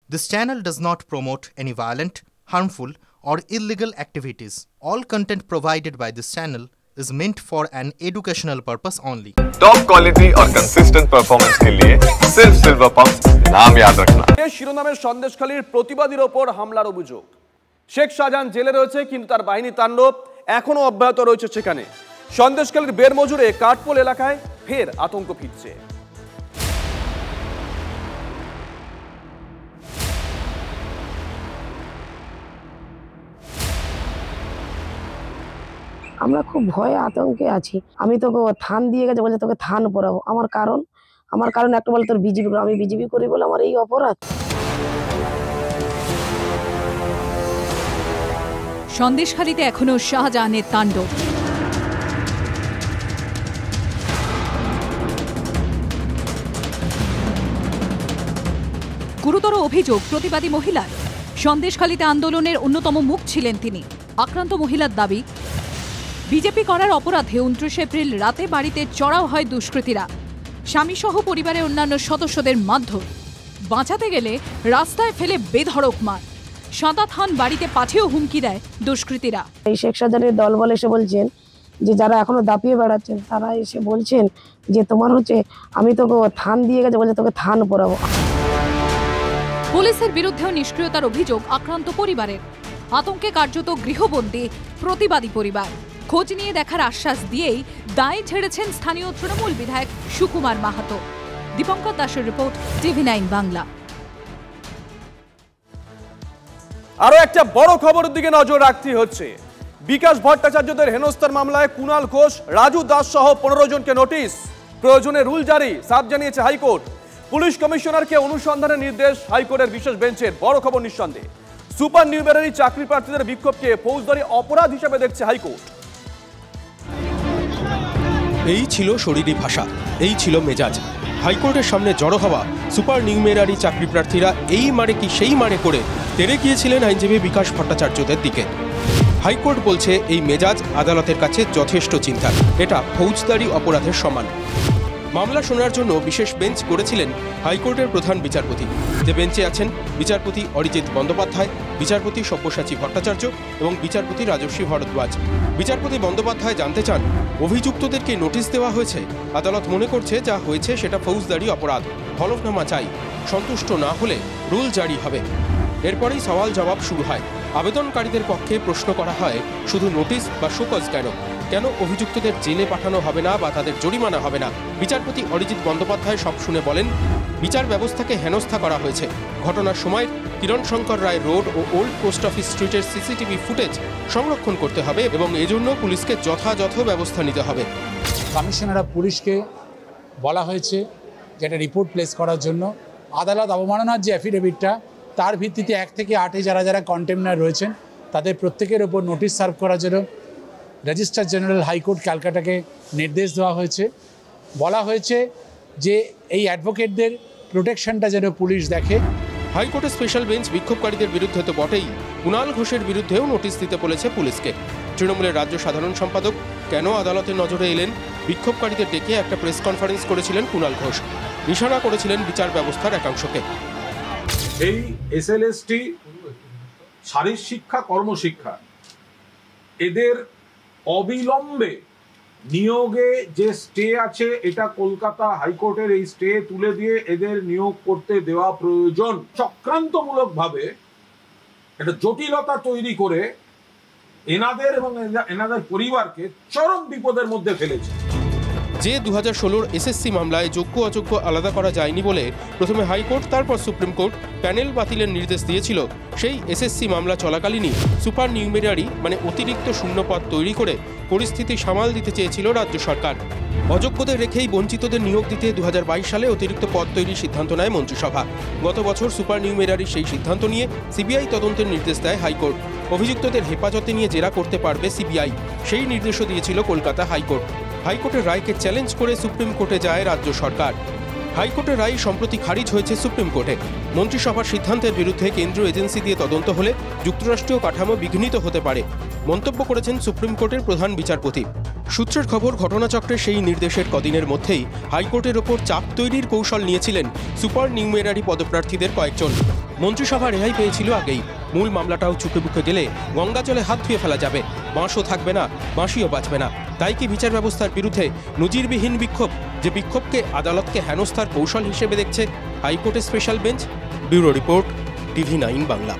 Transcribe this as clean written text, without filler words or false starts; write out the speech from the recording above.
This channel does not promote any violent, harmful, or illegal activities. All content provided by this channel is meant for an educational purpose only. Top quality और consistent performance के लिए सिर्फ silver pumps नाम याद रखना। শিরোনামের সন্দেশখালীর প্রতিবাদীর ওপর হামলার অভিযোগ। শেখ শাহজাহান জেলে রয়েছে, কিন্তু তার বাহিনী তাণ্ডব এখনো অব্যাহত রয়েছে সেখানে। সন্দেশখালীর বেরমজুরে কাঠপোল এলাকায় ফের আতঙ্ক ফিরছে। আমরা খুব ভয়ে আতঙ্কে আছি। আমি তোকে থান দিয়ে গেছে, বলছে তোকে থান পরাবো। আমার কারণ একটা বলে তোর বিজেপি, আমি বিজেপি করি বলে আমার এই অপরাধ। সন্দেশখালীতে এখনো শাহজাহানের তাণ্ডব। গুরুতর অভিযোগ প্রতিবাদী মহিলার। সন্দেশখালীতে আন্দোলনের অন্যতম মুখ ছিলেন তিনি। আক্রান্ত মহিলার দাবি, বিজেপি করার অপরাধে 29 এপ্রিল রাতে বাড়িতে চড়াও হয় দুষ্কৃতীরা। স্বামীসহ পরিবারের অন্যান্য সদস্যদের মারধর, বাঁচাতে গেলে রাস্তায় ফেলে বেধড়ক মার। সাদা থান বাড়িতে পাঠিয়েও হুমকি দেয় দুষ্কৃতীরা। এই শেখ শাহজাহানের দলবল এসে বলছেন যে যারা এখনো দাপিয়ে বেড়াচ্ছেন তারা এসে বলছেন যে তোমার আমি তোকে থান দিয়ে গেছে, বলছে তোকে থান পরাবো। পুলিশের বিরুদ্ধেও নিষ্ক্রিয়তার অভিযোগ আক্রান্ত পরিবারের। আতঙ্কে কার্যত গৃহবন্দী প্রতিবাদী পরিবার। খোঁজ নিয়ে দেখার আশ্বাস দিয়েই দায় ছেড়েছেন স্থানীয় তৃণমূল বিধায়ক সুকুমার মাহাতো। দীপঙ্কর দাসের রিপোর্ট, TV9 বাংলা। আরো একটা বড় খবরের দিকে নজর রাখতে হচ্ছে। বিকাশ ভট্টাচার্যদের হেনস্থার মামলায় কুণাল ঘোষ, রাজু দাস সহ 15 জনকে নোটিশ, প্রয়োজনে রুল জারি, সাফ জানিয়েছে হাইকোর্ট। পুলিশ কমিশনারকে অনুসন্ধানের নির্দেশ হাইকোর্টের বিশেষ বেঞ্চের। বড় খবর নিঃসন্দেহে। সুপার নিউমেরারি চাকরি প্রার্থীদের বিক্ষোভকে ফৌজদারি অপরাধ হিসেবে দেখছে হাইকোর্ট। এই ছিল শরীরী ভাষা, এই ছিল মেজাজ। হাইকোর্টের সামনে জড়ো হওয়া সুপার নিউমেরারি চাকরি প্রার্থীরা এই মারে কি সেই মারে করে তেড়ে গিয়েছিলেন আইনজীবী বিকাশ ভট্টাচার্যদের দিকে। হাইকোর্ট বলছে এই মেজাজ আদালতের কাছে যথেষ্ট চিন্তার। এটা ফৌজদারি অপরাধের সমান। মামলা শোনার জন্য বিশেষ বেঞ্চ করেছিলেন হাইকোর্টের প্রধান বিচারপতি। যে বেঞ্চে আছেন বিচারপতি অরিজিৎ বন্দ্যোপাধ্যায়, বিচারপতি সব্যসাচী ভট্টাচার্য এবং বিচারপতি রাজস্বী ভরদ্বাজ। বিচারপতি বন্দ্যোপাধ্যায় জানতে চান, অভিযুক্তদেরকে নোটিশ দেওয়া হয়েছে। আদালত মনে করছে যা হয়েছে সেটা ফৌজদারি অপরাধ। হলফনামা চাই, সন্তুষ্ট না হলে রুল জারি হবে। এরপরেই সওয়াল জবাব শুরু হয়। আবেদনকারীদের পক্ষে প্রশ্ন করা হয়, শুধু নোটিশ বা শোকজ কেন অভিযুক্তদের জেলে পাঠানো হবে না বা তাদের জরিমানা হবে না? বিচারপতি অরিজিৎ বন্দ্যোপাধ্যায় সব শুনে বলেন, বিচার ব্যবস্থাকে হেনস্থা করা হয়েছে। ঘটনার সময় কিরণ শঙ্কর রায় রোড ও ওল্ড পোস্ট অফিস স্ট্রিটের সিসিটিভি ফুটেজ সংরক্ষণ করতে হবে এবং এজন্য পুলিশকে যথাযথ ব্যবস্থা নিতে হবে। কমিশনার অফ পুলিশকে বলা হয়েছে যে একটা রিপোর্ট প্লেস করার জন্য। আদালত অবমাননার যে অ্যাফিডেভিটটা, তার ভিত্তিতে 1 থেকে 8 যারা কন্টেমনার রয়েছেন তাদের প্রত্যেকের ওপর নোটিশ সার্ভ করার জন্য রেজিস্ট্রার জেনারেল হাইকোর্ট ক্যালকাটাকে নির্দেশ দেওয়া হয়েছে। বলা হয়েছে যে এই অ্যাডভোকেটদের প্রোটেকশনটা যেন পুলিশ দেখে। হাইকোর্টের স্পেশাল বেঞ্চ বিক্ষোভকারীদের বিরুদ্ধে তো বটেই, কুণাল ঘোষের বিরুদ্ধেও নোটিশ দিতে বলেছে পুলিশকে। তৃণমূলের রাজ্য সাধারণ সম্পাদক কেন আদালতের নজরে এলেন? বিক্ষোভকারীদের ডেকে একটা প্রেস কনফারেন্স করেছিলেন কুণাল ঘোষ। নিশানা করেছিলেন বিচার ব্যবস্থার একাংশকে। এই এসএলএসটি শারীরিক শিক্ষা, কর্মশিক্ষা, এদের অবিলম্বে নিয়োগে যে স্টে আছে, এটা কলকাতা হাইকোর্টের এই স্টে তুলে দিয়ে এদের নিয়োগ করতে দেওয়া প্রয়োজন। চক্রান্তমূলকভাবে একটা জটিলতা তৈরি করে এনাদের এবং এনাদের পরিবারকে চরম বিপদের মধ্যে ফেলেছে। যে 2016 এসএসসি মামলায় যোগ্য অযোগ্য আলাদা করা যায়নি বলে প্রথমে হাইকোর্ট তারপর সুপ্রিম কোর্ট প্যানেল বাতিলের নির্দেশ দিয়েছিল, সেই এসএসসি মামলা চলাকালীনই সুপার নিউমেরারি মানে অতিরিক্ত শূন্যপদ তৈরি করে পরিস্থিতি সামাল দিতে চেয়েছিল রাজ্য সরকার। অযোগ্যদের রেখেই বঞ্চিতদের নিয়োগ দিতে 2022 সালে অতিরিক্ত পদ তৈরির সিদ্ধান্ত নেয় মন্ত্রিসভা। গত বছর সুপার নিউমেরারির সেই সিদ্ধান্ত নিয়ে সিবিআই তদন্তের নির্দেশ দেয় হাইকোর্ট। অভিযুক্তদের হেফাজতে নিয়ে জেরা করতে পারবে সিবিআই, সেই নির্দেশও দিয়েছিল কলকাতা হাইকোর্ট। হাইকোর্টের রায়কে চ্যালেঞ্জ করে সুপ্রিম কোর্টে যায় রাজ্য সরকার। হাইকোর্টের রায় সম্প্রতি খারিজ হয়েছে সুপ্রিম কোর্টে। মন্ত্রিসভার সিদ্ধান্তের বিরুদ্ধে কেন্দ্রীয় এজেন্সি দিয়ে তদন্ত হলে যুক্তরাষ্ট্রীয় কাঠামো বিঘ্নিত হতে পারে, মন্তব্য করেছেন সুপ্রিম কোর্টের প্রধান বিচারপতি। সূত্রের খবর, ঘটনাচক্রের সেই নির্দেশের কদিনের মধ্যেই হাইকোর্টের ওপর চাপ তৈরির কৌশল নিয়েছিলেন সুপার নিউমেরারি পদপ্রার্থীদের কয়েকজন। মন্ত্রিসভা রেহাই পেয়েছিল আগেই। মূল মামলাটাও চুকে বুকে গেলে গঙ্গা জলে হাত ধুয়ে ফেলা যাবে, বাঁশও থাকবে না, বাঁশিও বাঁচবে না। তাই কি বিচার ব্যবস্থার বিরুদ্ধে নজিরবিহীন বিক্ষোভ, যে বিক্ষোভকে আদালতকে হেনস্থার কৌশল হিসেবে দেখছে হাইকোর্টের special bench? Bureau report, TV9 Bangla.